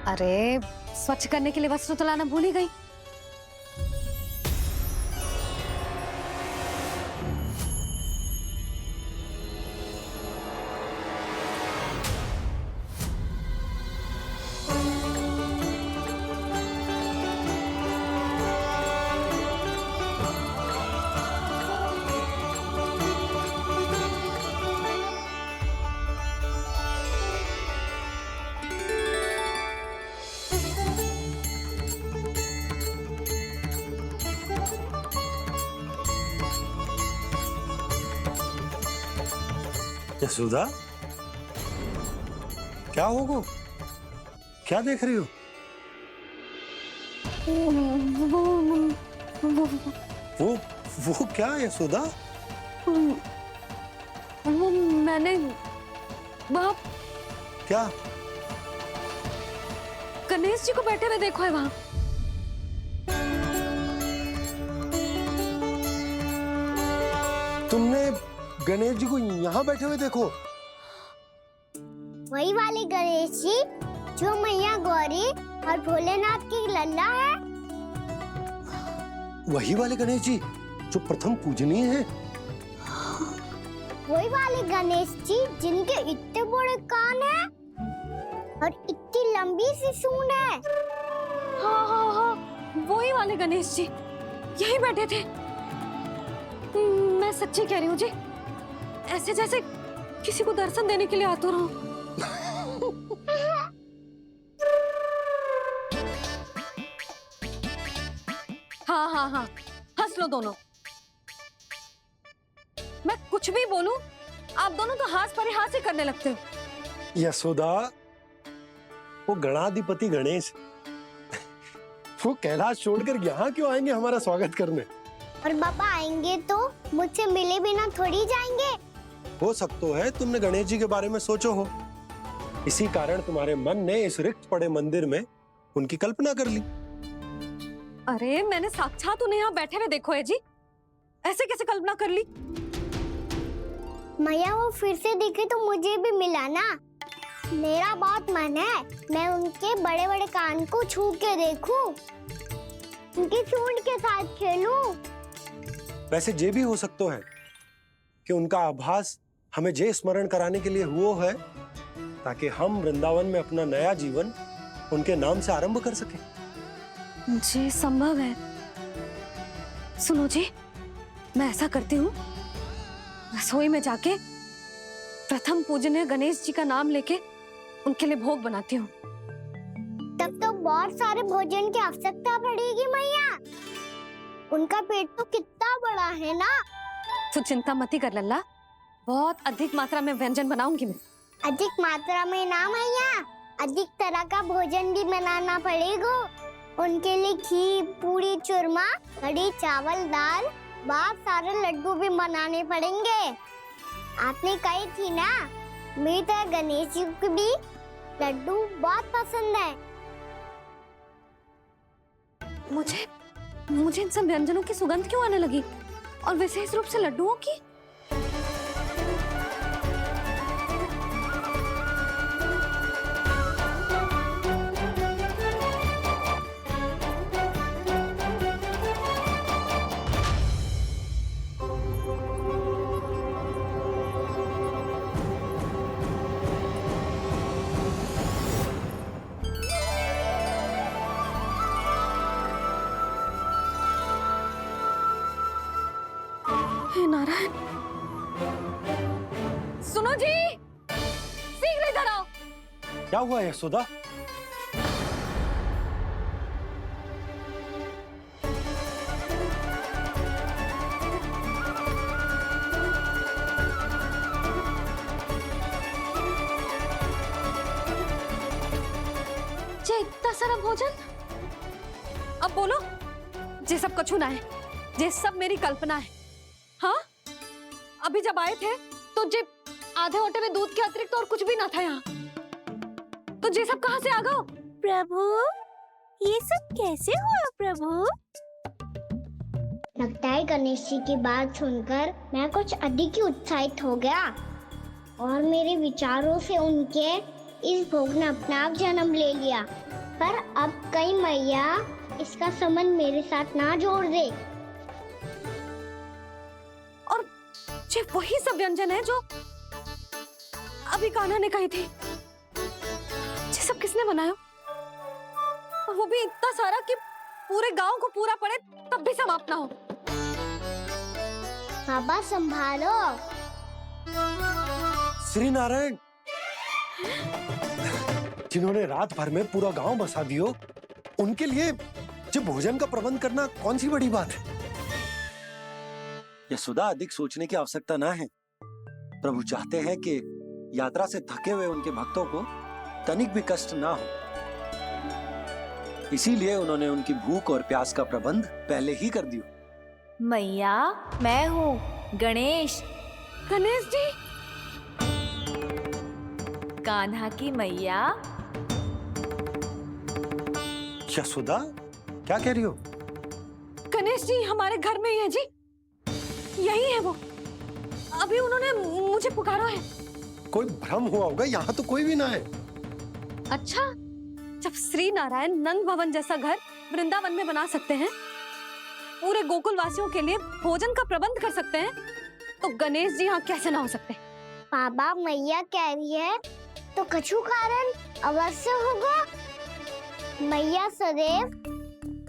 अरे स्वच्छ करने के लिए वस्त्र तो लाना भूल ही गई। यशोदा, क्या होगा? क्या देख रही हो? वो क्या यशोदा? वो मैंने वहाँ क्या? गणेश जी को बैठे हुए देखो है वहाँ। तुमने गणेश जी को यहाँ बैठे हुए देखो? वही वाले गणेश जी जो मैया गौरी और भोलेनाथ की लल्ला है। वही वाले गणेश जी जो प्रथम पूजनीय हैं? वही वाले गणेश जी जिनके इतने बड़े कान हैं और इतनी लंबी सी सूंड है। हाँ हाँ हाँ, वही वाले गणेश जी यही बैठे थे। मैं सच्ची कह रही हूँ जी, ऐसे जैसे किसी को दर्शन देने के लिए आतुर हूँ। हाँ हाँ हाँ, हंस लो दोनों। मैं कुछ भी बोलूं, आप दोनों तो हाथ पर हाथ ही करने लगते हो। यशोदा, वो गणाधिपति गणेश वो कैलाश छोड़कर यहाँ क्यों आएंगे हमारा स्वागत करने? और बाबा आएंगे तो मुझसे मिले बिना थोड़ी जाएंगे। हो सकता है तुमने गणेश जी के बारे में सोचो हो, इसी कारण तुम्हारे मन ने इस रिक्त पड़े मंदिर में उनकी कल्पना कर ली। अरे मैंने साक्षात उन्हें यहाँ बैठे हुए देखो है जी, ऐसे कैसे कल्पना कर ली? मैया वो फिर से दिखे तो मुझे भी मिला ना। मेरा बहुत मन है मैं उनके बड़े बड़े कान को छू के देखूं, उनकी सूंड के साथ खेलूं। वैसे ये भी हो सकता है कि उनका आभास हमें ये स्मरण कराने के लिए हुआ है ताकि हम वृंदावन में अपना नया जीवन उनके नाम से आरंभ कर सकें। जी संभव है। सुनो जी, मैं ऐसा करती हूँ, रसोई में जाके प्रथम पूजनीय गणेश जी का नाम लेके उनके लिए भोग बनाती हूँ। तब तो बहुत सारे भोजन की आवश्यकता पड़ेगी मैया। उनका पेट तो कितना बड़ा है ना। तू चिंता मत ही कर लल्ला, बहुत अधिक मात्रा में व्यंजन बनाऊंगी मैं। अधिक मात्रा में ना मैया, अधिक तरह का भोजन भी बनाना पड़ेगा। उनके लिए खीर, पूरी, चूरमा, कढ़ी, चावल, दाल, बहुत सारे लड्डू भी बनाने पड़ेंगे। आपने कही थी ना, मेरी तरह गणेश जी को भी लड्डू बहुत पसंद है। मुझे इन सब व्यंजनों की सुगंध क्यों आने लगी, और विशेष रूप से लड्डुओं की? हे नारायण, सुनो जी, शीघ्र इधर आओ। क्या हुआ यशोदा? जे इतना सारा भोजन, अब बोलो, जे सब कछु ना है, जे सब मेरी कल्पना है। हाँ, अभी जब आए थे तो जे आधे ओटे में दूध के अतिरिक्त और कुछ भी ना था यहाँ, तो जे सब कहाँ से आ गए? प्रभु, ये सब कैसे हुआ प्रभु? लगता है गणेश जी की बात सुनकर मैं कुछ अधिक ही उत्साहित हो गया और मेरे विचारों से उनके इस भोग ने अपना आप जन्म ले लिया। पर अब कहीं मैया इसका संबंध मेरे साथ ना जोड़ दे। और ये वही सब व्यंजन है जो अभी कान्हा ने कही थी। ये सब किसने बनाया? और वो भी इतना सारा कि पूरे गांव को पूरा पड़े तब भी समाप्त ना हो। बाबा संभालो। श्री नारायण, जिन्होंने रात भर में पूरा गांव बसा दियो, उनके लिए जो भोजन का प्रबंध करना कौन सी बड़ी बात है। यशोदा, अधिक सोचने की आवश्यकता ना है। प्रभु चाहते हैं कि यात्रा से थके हुए उनके भक्तों को तनिक भी कष्ट ना हो, इसीलिए उन्होंने उनकी भूख और प्यास का प्रबंध पहले ही कर दिया। मैया, मैं हूँ गणेश। गणेश जी, कान्हा की मैया। यशोदा, क्या कह रही हो? गणेश जी हमारे घर में ही है जी, यही है वो। अभी उन्होंने मुझे पुकारा है। कोई भ्रम हुआ होगा, यहाँ तो कोई भी ना है। अच्छा, जब श्री नारायण नंद भवन जैसा घर वृंदावन में बना सकते हैं, पूरे गोकुल वासियों के लिए भोजन का प्रबंध कर सकते हैं, तो गणेश जी यहाँ कैसे ना हो सकते? बाबा मैया कह रही है तो कछु कारण अवश्य होगा। मैया सदैव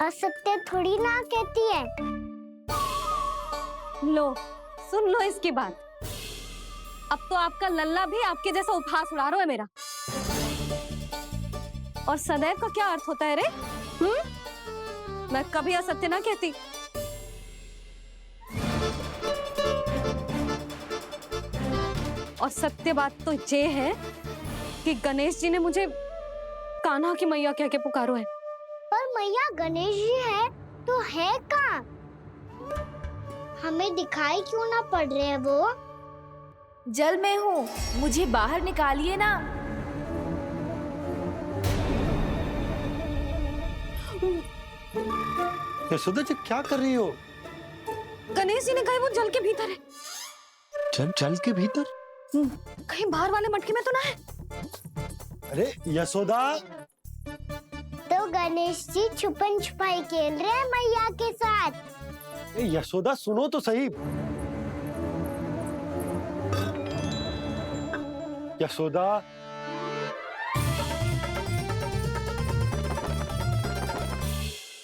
असत्य थोड़ी ना कहती है। लो, सुन लो इसकी बात। अब तो आपका लल्ला भी आपके जैसा उपहास उड़ा रहा है मेरा। और सदैव का क्या अर्थ होता है रे? मैं कभी असत्य ना कहती। और सत्य बात तो ये है कि गणेश जी ने मुझे कान्हा की मैया कह के पुकारो है। पर मैया गणेश जी है तो है कहाँ? हमें दिखाई क्यों ना पड़ रहे हैं वो? जल में हूँ, मुझे बाहर निकालिए ना। यशोदा जी, क्या कर रही हो? गणेश जी ने कहा वो जल के भीतर है। जल के भीतर? कहीं बाहर वाले मटके में तो ना है? अरे यशोदा! तो गणेश जी छुपन छुपाई खेल रहे हैं मैया के साथ। यशोदा, सुनो तो सही। यशोदा,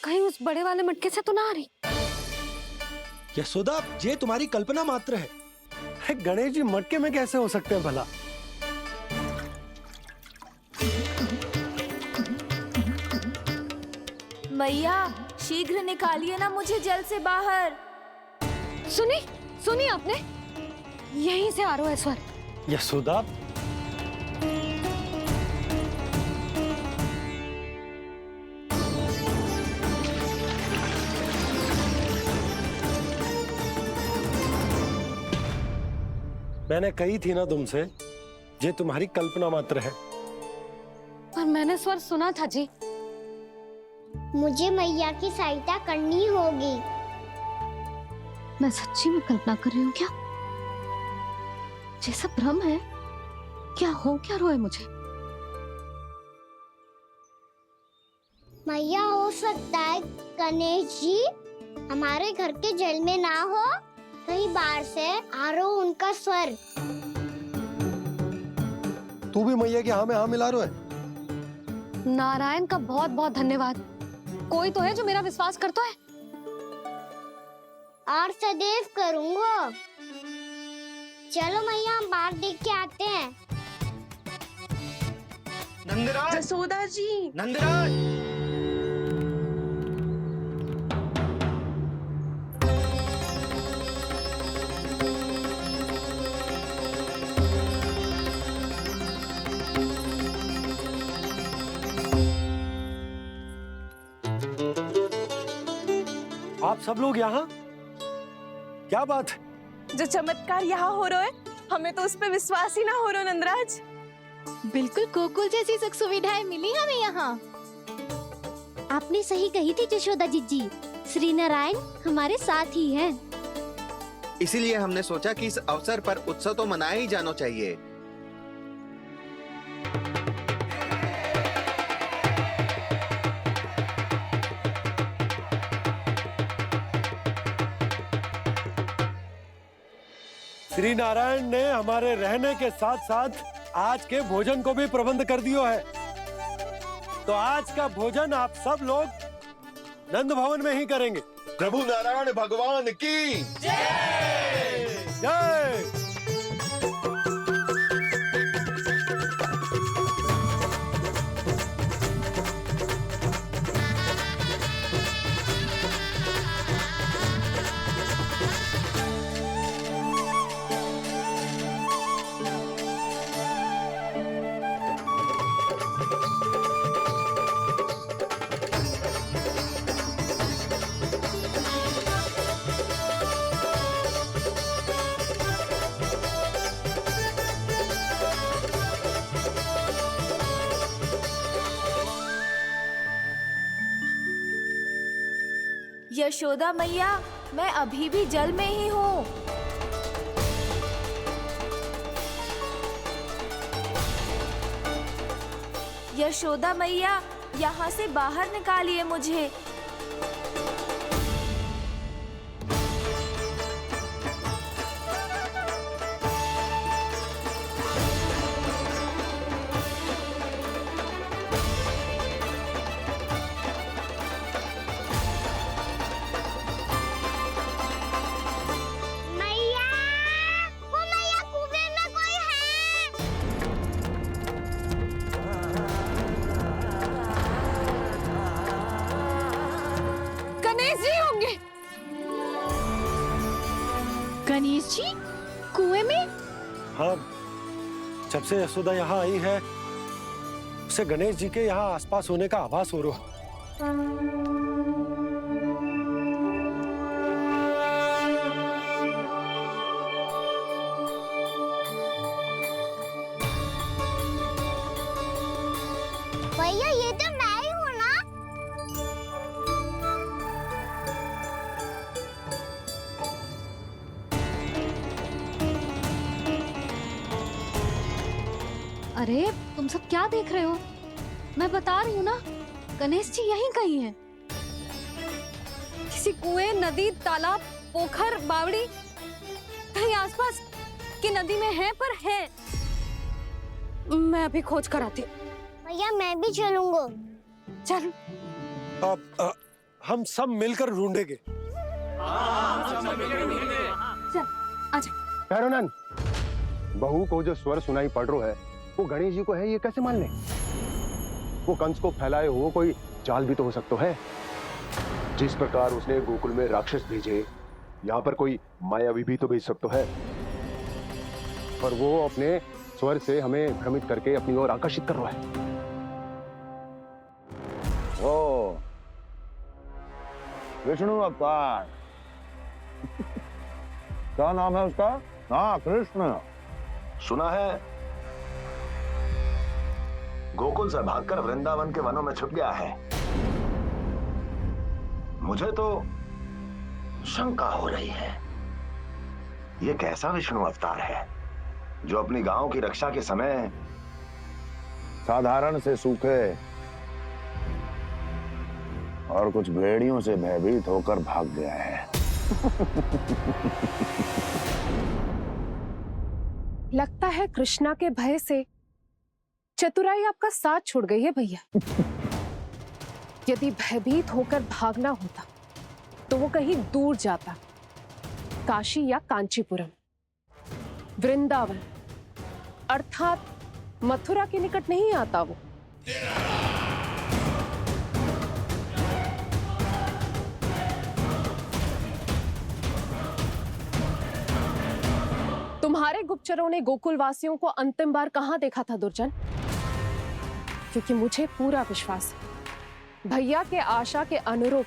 कहीं उस बड़े वाले मटके से तो ना आ रही? यशोदा, ये तुम्हारी कल्पना मात्र है। गणेश जी मटके में कैसे हो सकते हैं भला? मैया, शीघ्र निकालिए ना मुझे जल से बाहर। सुनी आपने? यहीं से आ रहा है स्वर। यशोदा, मैंने कही थी ना तुमसे, ये तुम्हारी कल्पना मात्र है। पर मैंने स्वर सुना था जी। मुझे मैया की सहायता करनी होगी। मैं सच्ची में कल्पना कर रही हूँ क्या? ये सब भ्रम है क्या? हो क्या रहा है मुझे? मैया, हो सकता है गणेश जी हमारे घर के जल में ना हो, कहीं बाहर से आ रहा हो उनका स्वर। तू भी मैया के हाँ में हाँ मिला रहा है। नारायण का बहुत बहुत धन्यवाद। कोई तो है जो मेरा विश्वास करता है। और सदैव करूंगा। चलो मैया, हम बाहर देख के आते हैं। नंदराज! जसोदा जी! नंदराज! आप सब लोग यहाँ? क्या बात है? जो चमत्कार यहाँ हो रहा है, हमें तो उस पे विश्वास ही ना हो रहा नंदराज। बिल्कुल गोकुल जैसी सुख सुविधाएं मिली हमें यहाँ। आपने सही कही थी यशोदा जीजी, श्री नारायण हमारे साथ ही हैं। इसीलिए हमने सोचा कि इस अवसर पर उत्सव तो मनाया ही जाना चाहिए। श्री नारायण ने हमारे रहने के साथ साथ आज के भोजन को भी प्रबंध कर दियो है। तो आज का भोजन आप सब लोग नंद भवन में ही करेंगे। प्रभु नारायण भगवान की जय। यशोदा मैया, मैं अभी भी जल में ही हूँ। यशोदा मैया, यहाँ से बाहर निकालिए मुझे। मैया, वो मैया कुएं में कोई है। गणेश जी होंगे। गणेश जी कुएं में? हाँ, जब से यशोदा यहाँ आई है उसे गणेश जी के यहाँ आसपास होने का आभास हो रहा है। भैया ये तो मैं ही हूँ ना। अरे तुम सब क्या देख रहे हो? मैं बता रही हूँ ना, गणेश जी यहीं कहीं हैं। किसी कुएं, नदी, तालाब, पोखर, बावड़ी कहीं आसपास की नदी में है, पर है। मैं अभी खोज कर आती हूँ। भैया मैं भी चलूंगा। चल। अब हम सब मिलकर ढूंढेंगे। चल आजा। भैरवनंद, बहू को जो स्वर सुनाई पड़ रहा है वो गणेश जी को है, ये कैसे मान ले? वो कंस को फैलाए हुए कोई जाल भी तो हो सकता है। जिस प्रकार उसने गोकुल में राक्षस भेजे, यहाँ पर कोई मायावी भी तो भेज सकता है। पर वो अपने स्वर से हमें भ्रमित करके अपनी ओर आकर्षित कर रहा है। ओ विष्णु अवतार। क्या नाम है उसका? हाँ, कृष्ण। सुना है गोकुल से भागकर वृंदावन के वनों में छुप गया है। मुझे तो शंका हो रही है, ये कैसा विष्णु अवतार है जो अपनी गांव की रक्षा के समय साधारण से सूखे और कुछ भेड़ियों से भयभीत होकर भाग गया है। लगता है कृष्णा के भय से चतुराई आपका साथ छोड़ गई है भैया। यदि भयभीत होकर भागना होता तो वो कहीं दूर जाता, काशी या कांचीपुरम, वृंदावन अर्थात मथुरा के निकट नहीं आता वो। तुम्हारे गुप्तचरों ने गोकुल वासियों को अंतिम बार कहां देखा था दुर्जन? क्योंकि मुझे पूरा विश्वास है भैया के आशा के अनुरूप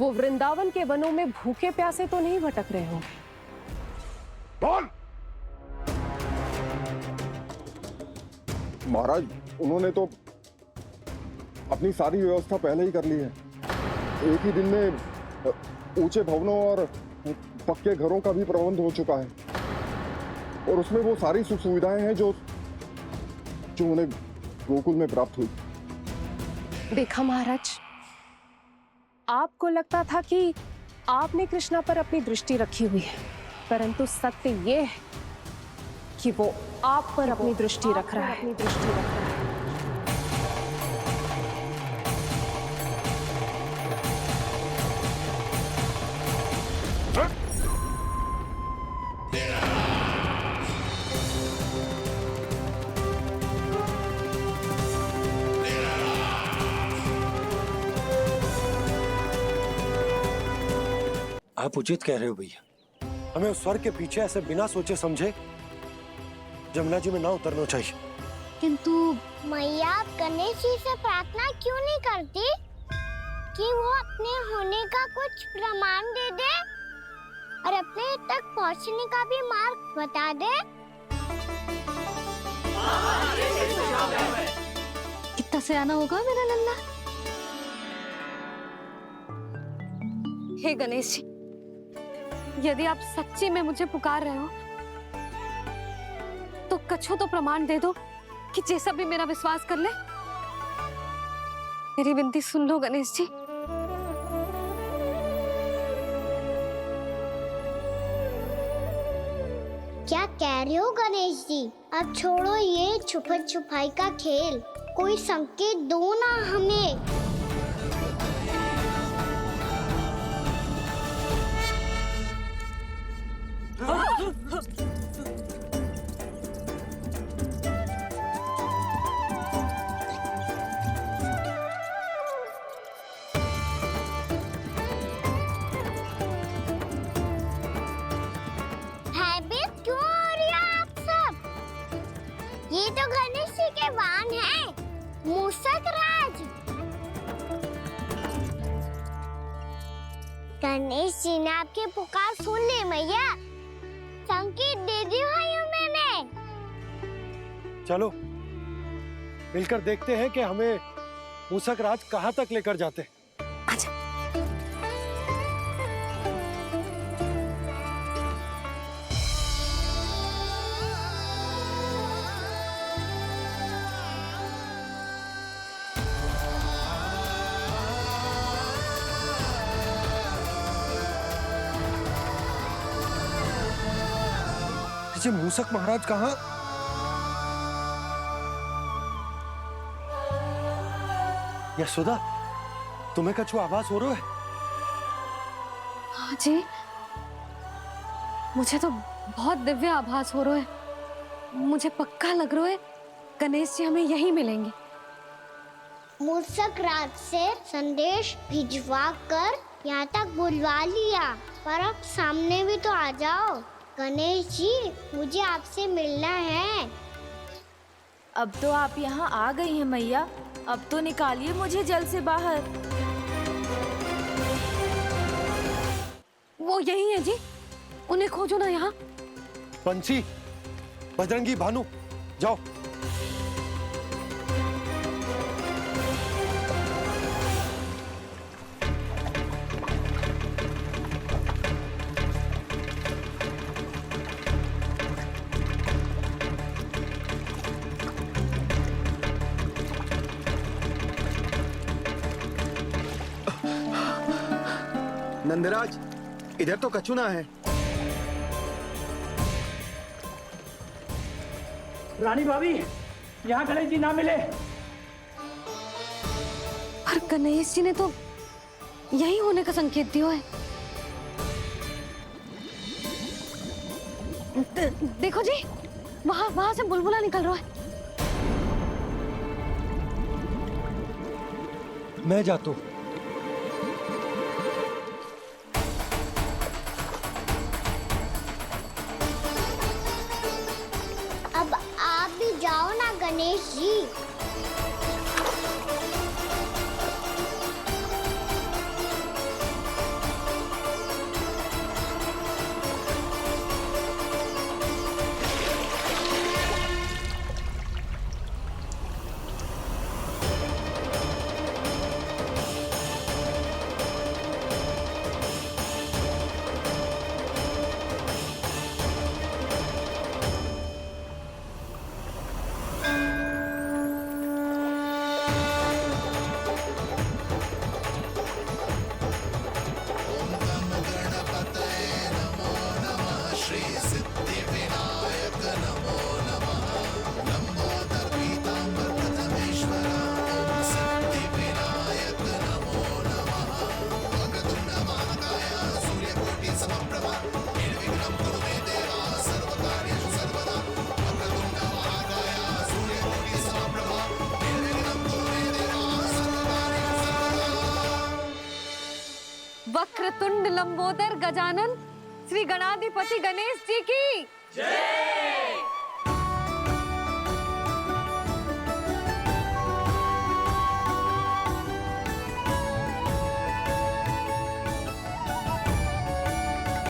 वो वृंदावन के वनों में भूखे प्यासे तो नहीं भटक रहे होंगे। बोल! महाराज, उन्होंने तो अपनी सारी व्यवस्था पहले ही कर ली है। एक ही दिन में ऊंचे भवनों और पक्के घरों का भी प्रबंध हो चुका है, और उसमें वो सारी सुख सुविधाएं हैं जो उन्हें गोकुल में प्राप्त हुई। देखा महाराज, आपको लगता था कि आपने कृष्णा पर अपनी दृष्टि रखी हुई है, परंतु सत्य ये है कि वो आप पर अपनी दृष्टि रख रहा है। आप उचित कह रहे हो भैया, हमें उस स्वर के पीछे ऐसे बिना सोचे समझे जमुना जी में ना उतरना चाहिए। किंतु मैया, आप गणेश जी से प्रार्थना क्यों नहीं करती कि वो अपने होने का कुछ प्रमाण दे दे और अपने तक पहुंचने का भी मार्ग बता दे? कितना सयाना होगा मेरा लल्ला। हे गणेश जी, यदि आप सच्ची में मुझे पुकार रहे हो तो कछु तो प्रमाण दे दो कि जैसा भी मेरा विश्वास कर ले। मेरी विनती सुन लो गणेश जी। क्या कह रहे हो गणेश जी? अब छोड़ो ये छुपन छुपाई का खेल, कोई संकेत दो ना हमें। भयभीत क्यों हो रही हो आप सब? ये तो गणेश जी के वाहन हैं, मूषक राज। गणेश जी ने आपकी पुकार सुन ली मैया, संकेत दे दी भाइयों मैंने। चलो मिलकर देखते हैं कि हमें मूषक राज कहाँ तक लेकर जाते हैं। जी मूषक महाराज कहाँ? यशोदा, तुम्हें कछु आभास हो रहा है? हाँ जी, मुझे तो बहुत दिव्य आभास हो रहा है। मुझे पक्का लग रहा है गणेश जी हमें यहीं मिलेंगे। मूषक राज से संदेश भिजवा कर यहाँ तक बुलवा लिया, पर अब सामने भी तो आ जाओ। गणेश जी, मुझे आपसे मिलना है। अब तो आप यहाँ आ गई हैं मैया, अब तो निकालिए मुझे जल से बाहर। वो यही है जी, उन्हें खोजो ना यहाँ। बंसी, बजरंगी, भानु, जाओ। नंदराज, इधर तो कछु ना है। रानी भाभी, यहाँ गणेश जी ना मिले। और गणेश जी ने तो यही होने का संकेत दिया है। देखो जी, वहां से बुलबुला निकल रहा है। मैं जाता हूँ। अब आप भी जाओ ना गणेश जी। वक्रतुंड लंबोदर गजानन श्री गणाधिपति गणेश जी की जय।